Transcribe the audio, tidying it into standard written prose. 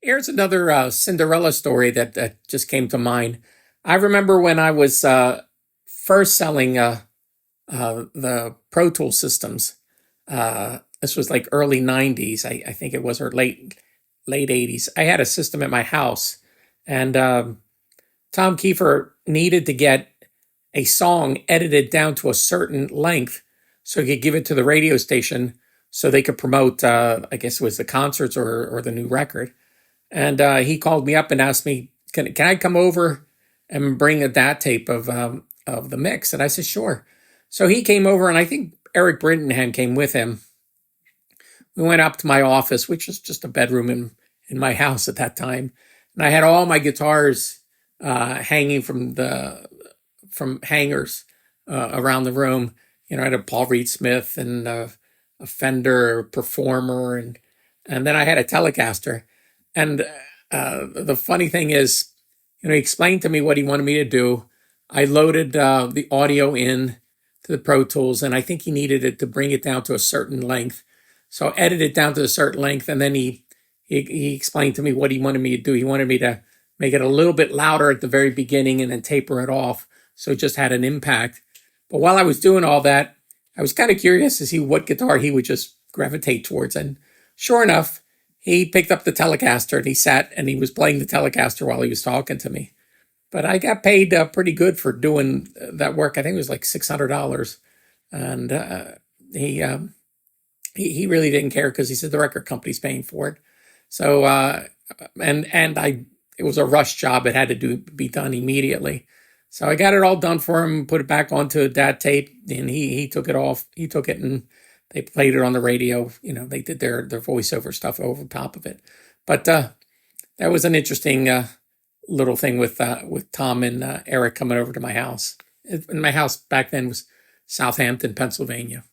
Here's another Cinderella story that just came to mind. I remember when I was first selling the Pro Tool systems. This was like early '90s, I think it was, or late '80s. I had a system at my house, and Tom Kiefer needed to get a song edited down to a certain length so he could give it to the radio station so they could promote, I guess it was the concerts or the new record. And he called me up and asked me, can I come over and bring a DAT tape of the mix? And I said, sure. So he came over, and I think Eric Brittenham came with him. We went up to my office, which was just a bedroom in my house at that time. And I had all my guitars hanging from hangers around the room. You know, I had a Paul Reed Smith and a Fender Performer, and then I had a Telecaster. And the funny thing is, you know, he explained to me what he wanted me to do. I loaded the audio in to the Pro Tools, and I think he needed it to bring it down to a certain length. So I edited it down to a certain length, and then he explained to me what he wanted me to do. He wanted me to make it a little bit louder at the very beginning and then taper it off so it just had an impact. But while I was doing all that, I was kind of curious to see what guitar he would just gravitate towards. And sure enough, he picked up the Telecaster, and he sat and he was playing the Telecaster while he was talking to me. But I got paid pretty good for doing that work. I think it was like $600, and he really didn't care because he said the record company's paying for it. So it was a rush job. It had to be done immediately. So I got it all done for him, put it back onto a DAT tape, and he took it off. He took it and they played it on the radio. You know, they did their voiceover stuff over top of it. But that was an interesting little thing with Tom and Eric coming over to my house. And my house back then was Southampton, Pennsylvania.